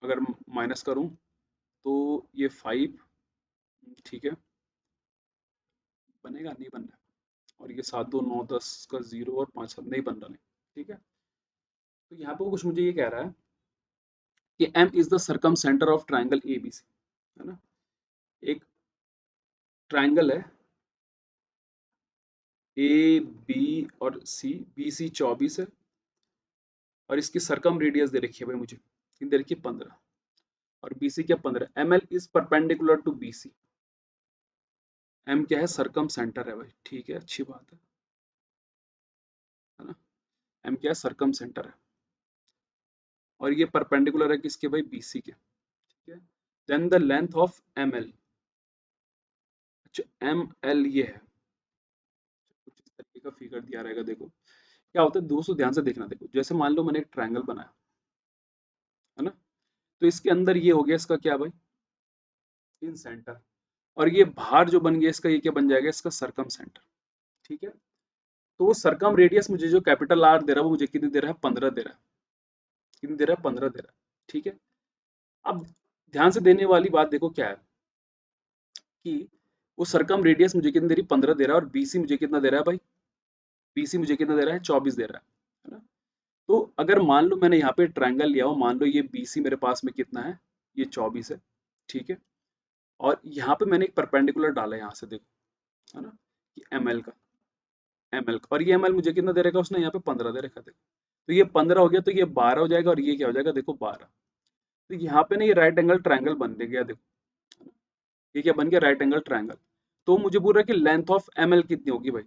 S1: अगर माइनस करूं तो ये 5, ठीक है, बनेगा नहीं बन रहा, और ये 7 2 9 10 का 0 और 5 नहीं बन रहा नहीं, ठीक है। तो यहाँ पे कुछ मुझे ये कह रहा है कि M is the circumcentre of triangle A B C, है ना, एक ट्राइंगल है ए बी और सी, बी सी 24 है और इसकी सरकम रेडियस दे रखी है भाई मुझे, कितनी दे रखी है 15, और बी सी क्या 15, M L is perpendicular to B C, M क्या है सरकम सेंटर है भाई, ठीक है अच्छी बात है ना, एम क्या है सरकम सेंटर है, और ये परपेंडिकुलर है किसके भाई बी सी के, ठीक है। Then the length of M L, अच्छा एम एल ये है, कुछ इस तरीके का फिगर दिया रहेगा, देखो क्या होता है दोस्तों, ध्यान से देखना, देखो जैसे मान लो मैंने एक ट्रायंगल बनाया, है ना, तो इसके अंदर ये हो गया इसका क्या भाई, इन सेंटर, और ये बाहर जो बन गया इसका, ये क्या बन जाएगा इसका सरकम सेंटर, ठीक है। तो वो सरकम रेडियस मुझे जो कैपिटल आर दे रहा है वो मुझे कितनी दे रहा है 15 दे रहा है, कितनी दे रहा है 15 दे रहा है, ठीक है। अब ध्यान से देने वाली बात देखो क्या है कि वो सरकम रेडियस मुझे कितनी दे रही है 15 दे रहा है, और बीसी मुझे कितना दे रहा है भाई, बीसी मुझे कितना दे रहा है 24 दे रहा है ना। तो अगर मान लो मैंने यहाँ पे ट्रायंगल लिया हो, मान लो ये बीसी मेरे पास में कितना है, ये 24 है, ठीक है, और यहाँ पे मैंने एक परपेंडिकुलर डाला है यहाँ से, देखो है ना, कि एम एल का, और ये एम एल मुझे कितना दे रखा उसने यहाँ पे 15 दे रखा, देखो तो ये 15 हो गया, तो ये 12 हो जाएगा, और ये क्या हो जाएगा देखो 12, तो यहाँ पे ना ये राइट एंगल ट्रायंगल बन गया, देखो ये क्या बन गया राइट एंगल ट्रायंगल। तो मुझे बोल रहा है कि लेंथ ऑफ एम एल कितनी होगी भाई,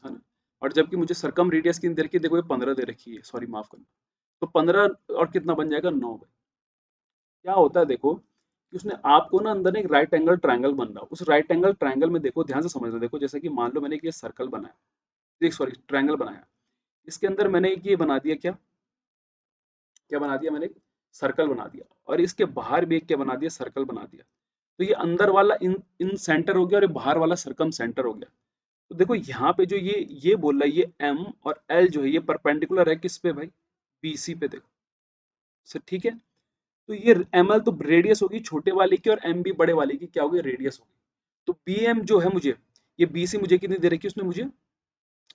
S1: है ना, और जबकि मुझे सरकम रेडियस कितनी दे रखी है, देखो ये 15 दे रखी है, सॉरी माफ करना, तो 15 और कितना बन जाएगा 9 भाई। क्या होता है देखो कि उसने आपको ना अंदर एक राइट एंगल ट्रायंगल बन रहा है, उस राइट एंगल ट्रायंगल में देखो ध्यान से समझना, देखो जैसे कि मान लो मैंने एक ये सर्कल बनाया, देख सॉरी ट्रायंगल बनाया, इसके अंदर मैंने एक ये बना दिया, क्या क्या बना दिया मैंने, एक सर्कल बना दिया, और इसके बाहर भी एक क्या बना दिया सर्कल बना दिया, तो ये अंदर वाला इन इन सेंटर हो गया और ये बाहर वाला सरकम सेंटर हो गया। तो देखो यहाँ पे जो ये बोल रहा है ये एम और एल जो है ये परपेंडिकुलर है किस पे भाई, बीसी पे, देखो सर ठीक है। तो ये एम एल तो रेडियस होगी छोटे वाले की, और एम बी बड़े वाले की क्या होगी रेडियस होगी। तो बी एम जो है मुझे, ये बी सी मुझे कितनी दे रखी है उसने मुझे,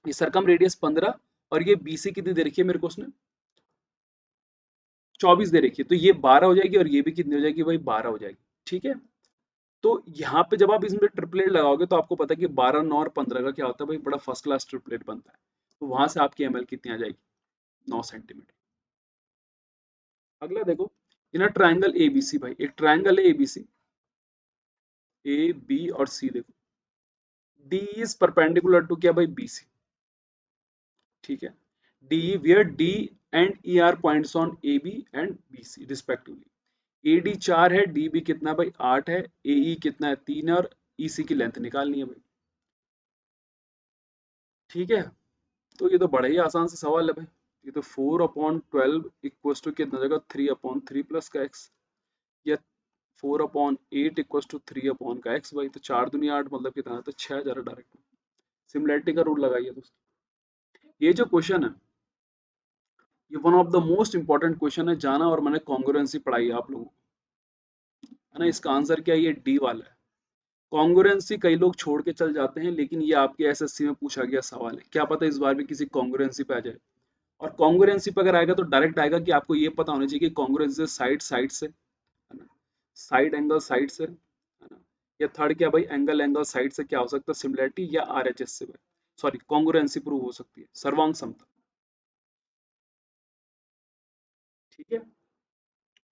S1: ये सरकम रेडियस 15, और ये बी सी कितनी दे रखी है मेरे को उसने 24 दे रखी है, तो ये 12 हो जाएगी, और ये भी कितनी हो जाएगी भाई 12 हो जाएगी, ठीक है। तो यहाँ पे जब आप इसमें ट्रिपलेट लगाओगे तो आपको पता है कि 12 9 और 15 का क्या होता है भाई, बड़ा फर्स्ट क्लास ट्रिपलेट बनता है। तो वहां से आपकी एमएल कितनी आ जाएगी 9 सेंटीमीटर। अगला देखो, इन ट्राइंगल एबीसी भाई, एक ट्राइंगल है एबीसी, ए बी और सी, देखो डी इज परपेंडिकुलर टू क्या भाई बीसी, ठीक है, D where D and E are points on A B and B C respectively. A D 4 है, डी बी कितना भाई 8 है, ए ई कितना है 3 है, और ई सी की लेंथ निकालनी है भाई, ठीक है। तो ये तो बड़ा ही आसान सा सवाल है भाई, ये तो 4/12 इक्वल्स टू कितना जगह 3/3 प्लस का एक्स, या 4/8 इक्वल्स टू 3 का एक्स भाई, तो 4 दूनी 8 मतलब कितना है, तो 6 जा रहा डायरेक्ट। सिमिलैरिटी का रूल लगाइए दोस्तों। ये जो क्वेश्चन है ये one of the most important question है, जाना, और मैंने कॉन्ग्रुएंसी पढ़ाई है आप लोगों को, है ना, इसका आंसर क्या है ये डी वाला है, कॉन्ग्रुएंसी कई लोग छोड़ के चल जाते हैं, लेकिन ये आपके एसएससी में पूछा गया सवाल है, क्या पता इस बार भी किसी कॉन्ग्रुएंसी पे आ जाए। और कॉन्ग्रुएंसी पे अगर आएगा तो डायरेक्ट आएगा कि आपको ये पता होना चाहिए कि कॉन्ग्रुएंसी साइड साइड से, है ना, साइड एंगल साइड से, है ना, या थर्ड क्या भाई, एंगल एंगल साइड से क्या हो सकता है, सिमिलरिटी या आरएचएस से, सॉरी कॉन्ग्रुएंसी प्रूव हो सकती है, सर्वांग समता। ठीक है,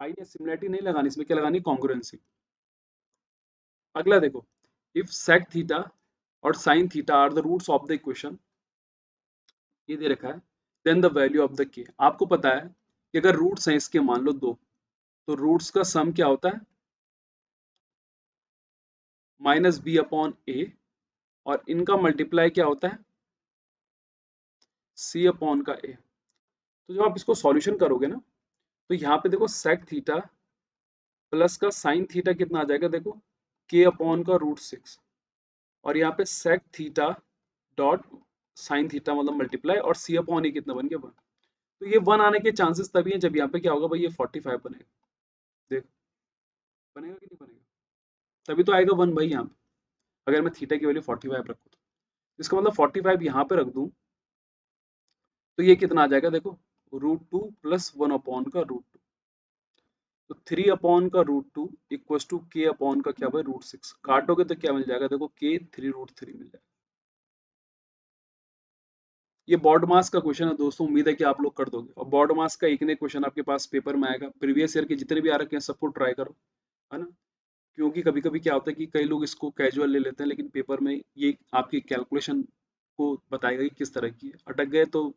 S1: आई ने सिमिलरिटी नहीं लगानी, इसमें क्या लगानी, कॉन्ग्रुएंसी। अगला देखो, इफ सेक थीटा और sine theta are the roots of the equation, ये दे रखा है, then the value of the k. आपको पता है कि अगर रूट्स हैं इसके मान लो दो, तो रूट्स का सम क्या होता है, माइनस बी अपॉन ए, और इनका मल्टीप्लाई क्या होता है, सी अपॉन का ए। तो जब आप इसको सॉल्यूशन करोगे ना, तो यहाँ पे देखो सेक थीटा प्लस का साइन थीटा कितना आ जाएगा, देखो के अपॉन का रूट 6, और यहाँ पे sec theta dot sine theta मतलब मल्टीप्लाई, और सी अपॉन ए कितना बन गया 1। तो ये 1 आने के चांसेस तभी हैं जब यहाँ पे क्या होगा भाई, ये 45 बनेगा। देख, बनेगा कि नहीं बनेगा, तभी तो आएगा 1 भाई यहाँ पे, अगर मैं थीटा की वैल्यू 45 रखूँ तो। इसका मतलब 45 यहाँ पे रख दूं, तो ये कितना आ जाएगा देखो, √2 प्लस 1 अपॉन का √2, तो 3 अपॉन का √2 इक्वल टू के अपॉन का क्या भाई, √6। काटोगे तो क्या मिल जाएगा देखो, के 3√3 मिल जाएगा। ये बॉर्ड मास का क्वेश्चन है दोस्तों, उम्मीद है कि आप लोग कर दोगे, और बॉर्ड मास का एक नए क्वेश्चन आपके पास पेपर में आएगा, प्रीवियस ईयर के जितने भी आ रखे हैं सबको ट्राई करो, है ना, क्योंकि कभी कभी क्या होता है कि कई लोग इसको कैजुअल ले लेते हैं, लेकिन पेपर में ये आपकी कैलकुलेशन को बताएगा कि किस तरह की है, अटक गए तो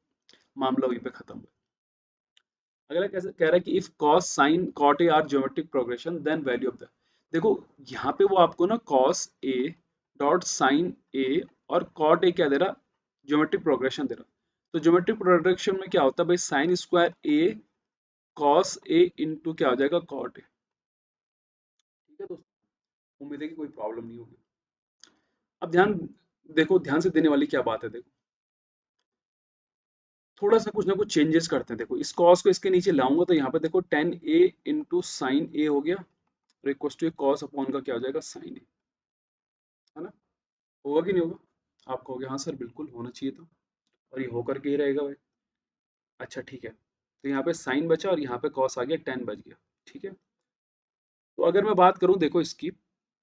S1: मामला वहीं पे खत्म है। अगला कैसे कह रहा है कि if cos sin cot a are geometric progression then value of the, देखो यहाँ पे वो आपको ना cos a dot sine a और cot a क्या दे रहा, ज्योमेट्रिक प्रोग्रेशन दे रहा। तो ज्योमेट्रिक प्रोग्रेशन में क्या होता है भाई, sine square a cos a into क्या हो जाएगा, cot a। ठीक है दोस्तों, उम्मीद है कि कोई प्रॉब्लम नहीं होगी। अब ध्यान देखो, ध्यान से देने वाली क्या बात है, देखो थोड़ा सा कुछ ना कुछ चेंजेस करते हैं। देखो इस cos को इसके नीचे लाऊंगा तो यहाँ पे देखो tan a into sine a हो गया, और इक्वल टू कॉस अपॉन का क्या हो जाएगा, साइन ए, है ना, होगा कि नहीं होगा, आप कहोगे हाँ सर बिल्कुल होना चाहिए था, और ये होकर के ही रहेगा भाई। अच्छा ठीक है, तो यहाँ पे साइन बचा और यहाँ पे कॉस आ गया, टेन बच गया। ठीक है, तो अगर मैं बात करूँ देखो इसकी,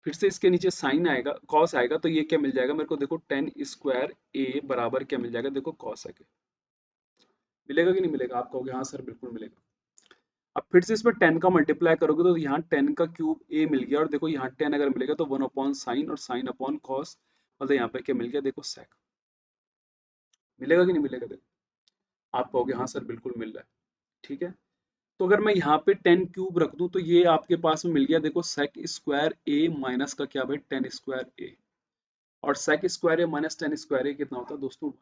S1: फिर से इसके नीचे साइन आएगा, कॉस आएगा, तो ये क्या मिल जाएगा मेरे को, देखो टेन स्क्वायर ए बराबर क्या मिल जाएगा, देखो कॉस आके मिलेगा कि नहीं मिलेगा, आप कहोगे हाँ सर बिल्कुल मिलेगा। अब फिर से इसमें 10 का मल्टीप्लाई करोगे तो यहाँ 10 का क्यूब ए मिल गया, और देखो यहाँ 10 अगर मिलेगा तो 1 अपॉन साइन, और साइन अपॉन कॉस, मतलब यहाँ पे क्या मिल गया, देखो सेक। मिलेगा कि नहीं मिलेगा, देखो आप कहोगे हाँ सर बिल्कुल मिल रहा है। ठीक है, तो अगर मैं यहाँ पे 10 क्यूब रख दूं तो ये आपके पास में मिल गया, देखो सेक स्क्वायर ए माइनस का क्या भाई, 10 स्क्वायर ए, और सेक स्क्वायर ए माइनस 10 स्क्वायर ए कितना होता है दोस्तों।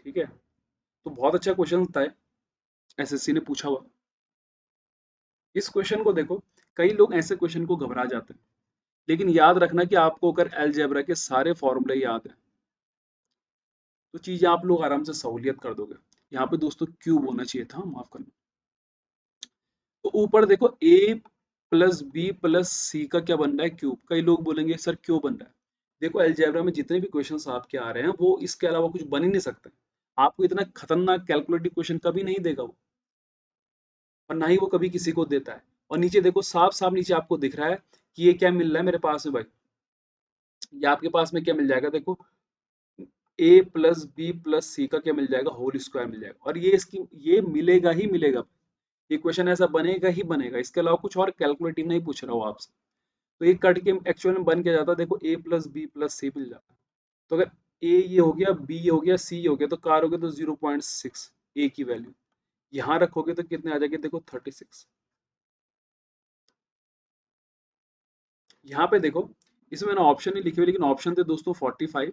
S1: ठीक है, तो बहुत अच्छा क्वेश्चन था, एसएससी ने पूछा हुआ। इस क्वेश्चन को देखो, कई लोग ऐसे क्वेश्चन को घबरा जाते हैं, लेकिन याद रखना कि आपको अगर अलजेब्रा के सारे फॉर्मूले याद है तो चीजें आप लोग आराम से सहूलियत कर दोगे। यहाँ पे दोस्तों क्यूब होना चाहिए था, माफ करना। तो ऊपर देखो ए प्लस बी प्लस सी का क्या बन रहा है, क्यूब। कई लोग बोलेंगे सर क्यों बन रहा है, देखो अलजेब्रा में जितने भी क्वेश्चन आपके आ रहे हैं वो इसके अलावा कुछ बन ही नहीं सकते। आपको इतना खतरनाक कैलकुलेटिव क्वेश्चन कभी नहीं देगा वो, और ना ही वो कभी किसी को देता है। और नीचे देखो साफ साफ नीचे आपको दिख रहा है कि ये क्या मिल रहा है मेरे पास में भाई, ये आपके पास में क्या मिल जाएगा, देखो ए प्लस बी प्लस सी का क्या मिल जाएगा, होल स्क्वायर मिल जाएगा, और ये इसकी ये मिलेगा ही मिलेगा। ये क्वेश्चन ऐसा बनेगा ही बनेगा, इसके अलावा कुछ और कैलकुलेटिव नहीं पूछ रहा हूँ आपसे। तो ये कट के एक्चुअल में बन के जाता है, देखो ए प्लस बी प्लस सी मिल जाता है। तो अगर ए ये हो गया, बी ये हो गया, सी ये हो गया, तो कार हो गया तो 0.6 ए की वैल्यू यहाँ रखोगे तो कितने आ जाएंगे, देखो 36। यहाँ पे देखो, इसमें मैंने ऑप्शन नहीं लिखे हुए, लेकिन ऑप्शन थे दोस्तों 45,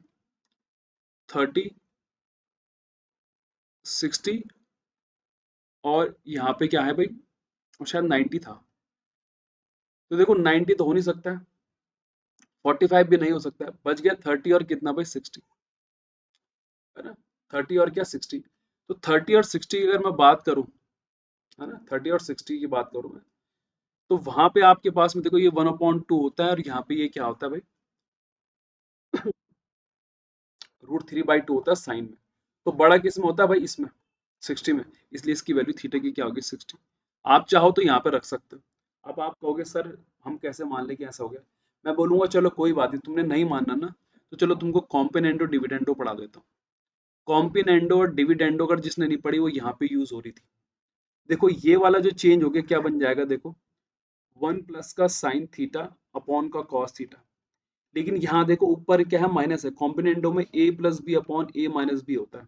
S1: 30, 60, और यहाँ पे क्या है भाई, शायद 90 था। तो देखो 90 तो हो नहीं सकता है, 45 भी नहीं हो सकता है, बच गया 30 और कितना भाई 60, है ना, 30 और क्या 60। तो 30 और 60 की अगर मैं बात करूं, है ना, 30 और 60 की बात करूं मैं, तो वहां पे आपके पास में देखो ये 1/2 होता है और यहाँ पे ये क्या होता है भाई, √3/2 होता है साइन में। तो बड़ा किस में होता है भाई, इसमें 60 में, इसलिए इसकी वैल्यू थीटा की क्या होगी 60। आप चाहो तो यहाँ पे रख सकते हो। अब आप कहोगे सर हम कैसे मान ले कि ऐसा हो गया, मैं बोलूंगा चलो कोई बात नहीं, तुमने नहीं मानना ना, तो चलो तुमको कॉम्पिनेंडो डिविडेंडो पढ़ा देता हूँ। कॉम्पिनेंडो और डिविडेंडो अगर जिसने नहीं पढ़ी वो यहाँ पे यूज हो रही थी। देखो ये वाला जो चेंज हो गया क्या बन जाएगा, देखो 1 प्लस का साइन थीटा अपॉन का कॉस थीटा। लेकिन यहाँ देखो ऊपर क्या है, माइनस है, कॉम्बिनेंडो में ए प्लस बी अपॉन ए माइनस बी होता है।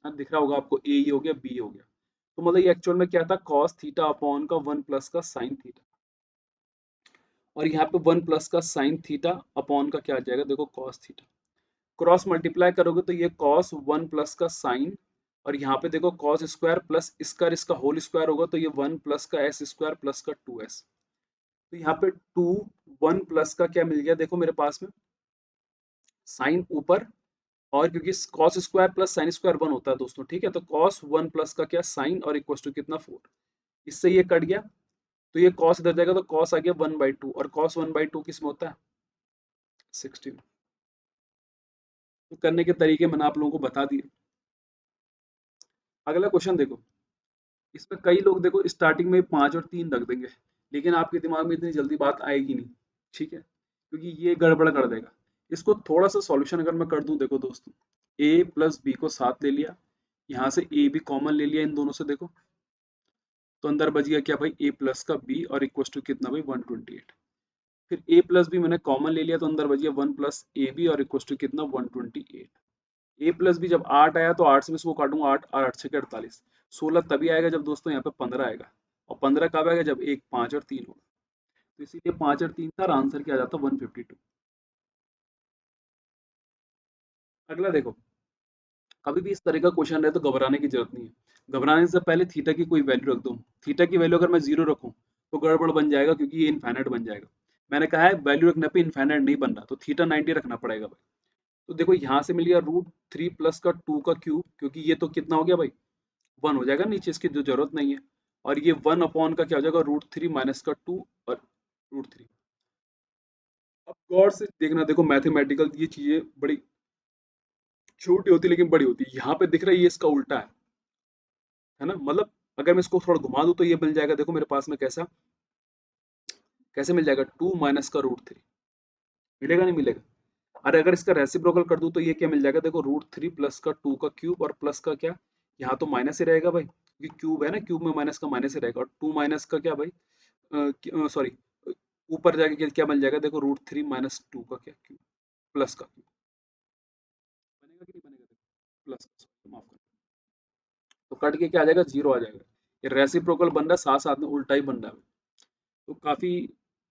S1: हाँ, दिख रहा होगा आपको, ए ही हो गया बी हो गया। तो मतलब ये एक्चुअल में क्या था, कॉस थीटा अपॉन का 1 प्लस का साइन थीटा, और यहाँ पे 1 प्लस का साइन थीटा अपॉन का क्या आ जाएगा, देखो कॉस थीटा। क्रॉस मल्टीप्लाई करोगे तो ये कॉस 1 प्लस का साइन, और यहाँ पे देखो कॉस स्क्वायर प्लस इसका होल स्क्वायर होगा तो ये 1 प्लस का एस स्क्वायर प्लस का 2s। तो यहाँ पे 1 प्लस का क्या मिल गया, देखो मेरे पास में साइन ऊपर, और क्योंकि cos square plus sine square 1 होता है दोस्तों, ठीक है, तो कॉस 1 प्लस का क्या साइन और इक्वल टू कितना 4, इससे ये कट गया, तो ये कॉस इधर जाएगा तो कॉस आ गया 1/2, और कॉस 1/2 किस में होता है 60 में। तो करने के तरीके मैंने आप लोगों को बता दिए। अगला क्वेश्चन देखो, इसमें कई लोग देखो स्टार्टिंग में 5 और 3 रख देंगे, लेकिन आपके दिमाग में इतनी जल्दी बात आएगी नहीं, ठीक है, क्योंकि ये गड़बड़ कर देगा। इसको थोड़ा सा सॉल्यूशन अगर मैं कर दूं, देखो दोस्तों, a प्लस बी को साथ ले लिया, यहाँ से ए भी कॉमन ले लिया इन दोनों से, देखो तो अंदर बच गया क्या भाई, a प्लस का b और इक्वल टू कितना भाई 128। फिर a प्लस बी मैंने कॉमन ले लिया तो अंदर बच गया 1 प्लस ab और इक्वल टू कितना 128। a प्लस बी जब 8 आया तो 8 से मैं इसको काटूंगा, 8 और 8 6 48, 16 तभी आएगा जब दोस्तों यहाँ पे 15 आएगा, और 15 कब आएगा जब 1 5 और 3 होगा। तो इसीलिए 5 और 3 था और आंसर क्या आ जाता 152। अगला देखो, कभी भी इस तरह का क्वेश्चन रहे तो घबराने की जरूरत नहीं है। घबराने से पहले थीटा की कोई वैल्यू रख दो, थीटा की वैल्यू अगर मैं 0 रखूं तो गड़बड़ बन जाएगा, क्योंकि ये इनफाइनाइट बन जाएगा। मैंने कहा है वैल्यू रखने पे इनफाइनाइट नहीं बन रहा, तो थीटा 90 रखना पड़ेगा भाई। तो देखो यहाँ से मिल गया √3 प्लस का 2 का क्यूब, क्योंकि ये तो कितना हो गया भाई 1 हो जाएगा, नीचे इसकी जो जरूरत नहीं है, और ये 1 अपॉन का क्या हो जाएगा √3 माइनस का 2 और √3। अब गौर से देखना, देखो मैथमेटिकल ये चीजें बड़ी छोटी होती है लेकिन बड़ी होती है। यहाँ पे दिख रहा है ये इसका उल्टा है ना, मतलब अगर मैं इसको थोड़ा घुमा दूं तो ये मिल जाएगा, देखो मेरे पास में कैसा, कैसे मिल जाएगा 2 माइनस का √3, मिलेगा नहीं मिलेगा। अरे अगर इसका रेसिप्रोकल कर दूं तो ये क्या मिल जाएगा, देखो √3 प्लस का 2 का क्यूब और प्लस का क्या, यहाँ तो माइनस ही रहेगा भाई, क्योंकि क्यूब है ना, क्यूब में माइनस का माइनस ही रहेगा, और 2 माइनस का क्या भाई, सॉरी, ऊपर जाके क्या मिल जाएगा, देखो √3 माइनस 2 का क्या क्यूब प्लस का क्यूब, बनेगा कि नहीं बनेगा, देखो प्लस का, माफ कर, तो कट के क्या आ जाएगा 0 आ जाएगा। ये रेसिप्रोकल बन रहा है, साथ साथ में उल्टा ही बन रहा है। तो काफी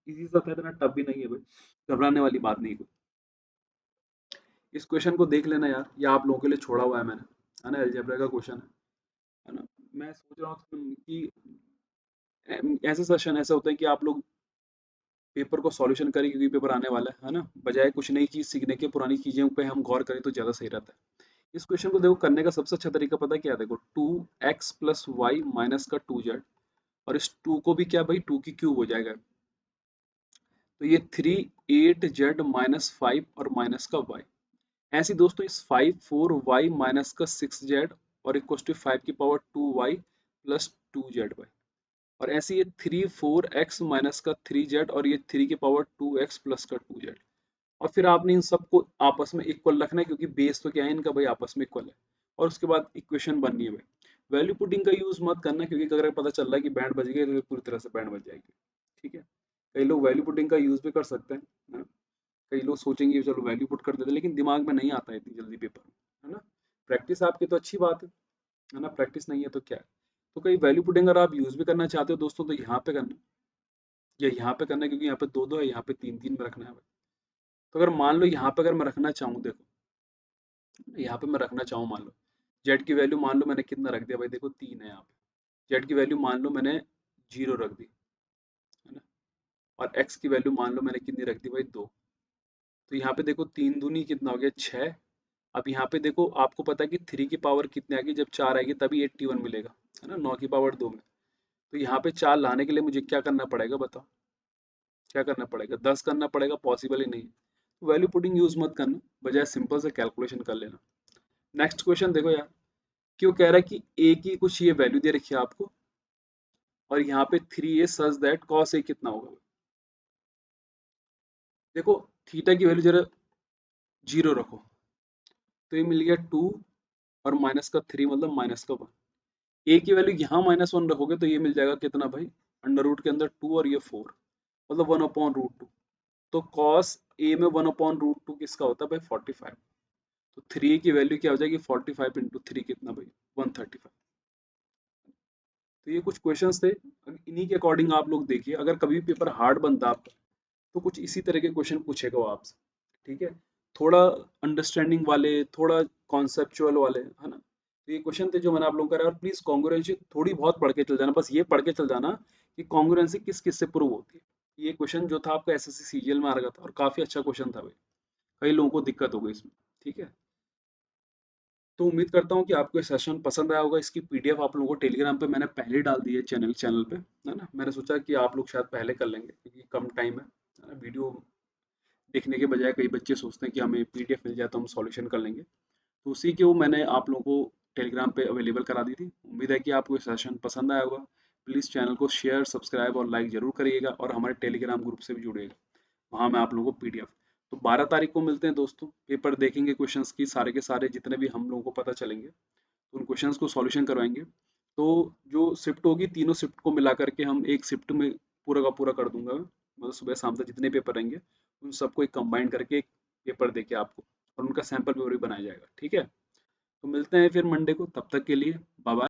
S1: इजी सा था, इतना टफ भी नहीं है भाई, घबराने वाली बात नहीं है। इस क्वेश्चन को देख लेना यार, ये आप लोगों के लिए छोड़ा हुआ है मैंने, है ना, अलजेब्रा का क्वेश्चन है ना। मैं सोच रहा हूँ कि ऐसे सेशन ऐसा होता है कि आप लोग पेपर को सॉल्यूशन करें, क्योंकि पेपर आने वाला है ना, बजाय कुछ नई चीज सीखने के पुरानी चीजों पे हम गौर करें तो ज्यादा सही रहता है। इस क्वेश्चन को देखो करने का सबसे अच्छा तरीका पता है क्या है, देखो 2x प्लस वाई माइनस का 2z, और इस 2 को भी क्या भाई 2 की क्यूब हो जाएगा, तो ये 3 8z माइनस 5 और माइनस का y। ऐसे ही दोस्तों इस 5 4y माइनस का 6z और इक्वल टू 5 की पावर 2y प्लस 2zy, और ऐसे ये 3 4x माइनस का 3z और ये 3 की पावर 2x प्लस का 2z। और फिर आपने इन सबको आपस में इक्वल रखना है, क्योंकि बेस तो क्या है इनका भाई आपस में इक्वल है, और उसके बाद इक्वेशन बननी है भाई। वैल्यू पुटिंग का यूज मत करना, क्योंकि अगर पता चल रहा है कि बैंड बज गया तो पूरी तरह से बैंड बज जाएगी, ठीक है। कई लोग वैल्यू पुटिंग का यूज भी कर सकते हैं, है ना? कई लोग सोचेंगे चलो वैल्यू पुट कर देते, लेकिन दिमाग में नहीं आता है इतनी जल्दी पेपर में, है ना। प्रैक्टिस आपकी तो अच्छी बात है ना, प्रैक्टिस नहीं है तो क्या है। तो कई वैल्यू पुटिंग अगर आप यूज भी करना चाहते हो दोस्तों तो यहाँ पे करना, या यहाँ पे करना, क्योंकि यहाँ पे 2 2 है, यहाँ पे 3 3 में रखना है भाई। तो अगर मान लो यहाँ पे अगर मैं रखना चाहूँ, देखो यहाँ पे मैं रखना चाहूँ, मान लो जेड की वैल्यू मान लो मैंने कितना रख दिया भाई, देखो 3 है यहाँ पे, जेड की वैल्यू मान लो मैंने 0 रख दी, है ना, और एक्स की वैल्यू मान लो मैंने कितनी रख दी भाई 2। तो यहाँ पे देखो 3 दूनी कितना हो गया 6। अब यहाँ पे देखो आपको पता है कि 3 की पावर कितनी आएगी, जब 4 आएगी तभी 81 मिलेगा, है ना, 9 की पावर 2 में। तो यहाँ पे 4 लाने के लिए मुझे क्या करना पड़ेगा बताओ, क्या करना पड़ेगा, 10 करना पड़ेगा, पॉसिबल ही नहीं। वैल्यू पुटिंग यूज मत करना, बजाय सिंपल से कैलकुलेशन कर लेना। नेक्स्ट क्वेश्चन देखो यार, क्यों कह रहा है कि ए की कुछ ये वैल्यू दे रखी है आपको, और यहाँ पे 3a such that cos A कितना होगा। देखो, थीटा की वैल्यू जरा 0 रखो, तो ये मिल गया 2, और माइनस का 3 मतलब माइनस का 1। ए की वैल्यू यहाँ -1 रखोगे तो ये मिल जाएगा कितना भाई, अंडर रूट के अंदर 2 और ये 4, मतलब 1/√2। तो कॉस ए में 1/√2 किसका होता है भाई, 45। तो 3 की वैल्यू क्या हो जाएगी, 45 इंटू 3 कितना भाई, 135। तो ये कुछ क्वेश्चंस थे, इन्हीं के अकॉर्डिंग आप लोग देखिए, अगर कभी भी पेपर हार्ड बनता है आपका, तो कुछ इसी तरह के क्वेश्चन पूछेगा वो आपसे। ठीक है, थोड़ा अंडरस्टैंडिंग वाले, थोड़ा कॉन्सेप्चुअल वाले, है ना। तो ये क्वेश्चन थे जो मैंने आप लोगों को कराया, और प्लीज कॉन्ग्रुएंसी थोड़ी बहुत पढ़ के चल जाना, बस ये पढ़ के चल जाना कि कॉन्ग्रुएंसी किस किस से प्रूव होती है। ये क्वेश्चन जो था आपका एसएससी सीजीएल में आ रहा था, और काफी अच्छा क्वेश्चन था भाई, कई लोगों को दिक्कत हो गई इसमें। ठीक है, तो उम्मीद करता हूँ कि आपको ये सेशन पसंद आया होगा। इसकी पीडीएफ आप लोगों को टेलीग्राम पे मैंने पहले ही डाल दी है, चैनल पे, है ना। मैंने सोचा कि आप लोग शायद पहले कर लेंगे क्योंकि कम टाइम है ना। वीडियो देखने के बजाय कई बच्चे सोचते हैं कि हमें पीडीएफ मिल जाए तो हम सॉल्यूशन कर लेंगे, तो उसी के वो मैंने आप लोगों को टेलीग्राम पे अवेलेबल करा दी थी। उम्मीद है कि आपको ये सेशन पसंद आया होगा। प्लीज़ चैनल को शेयर, सब्सक्राइब और लाइक जरूर करिएगा, और हमारे टेलीग्राम ग्रुप से भी जुड़िएगा, वहाँ मैं आप लोगों को पीडीएफ। तो 12 तारीख को मिलते हैं दोस्तों, पेपर देखेंगे, क्वेश्चंस की सारे के सारे जितने भी हम लोगों को पता चलेंगे, तो उन क्वेश्चंस को सॉल्यूशन करवाएंगे। तो जो शिफ्ट होगी, तीनों शिफ्ट को मिला करके हम एक शिफ्ट में पूरा का पूरा कर दूंगा मैं। मतलब सुबह शाम तक जितने पेपर रहेंगे, उन सबको एक कंबाइन करके एक पेपर देके आपको, और उनका सैंपल पेपर भी बनाया जाएगा। ठीक है, तो मिलते हैं फिर मंडे को, तब तक के लिए बाय बाय।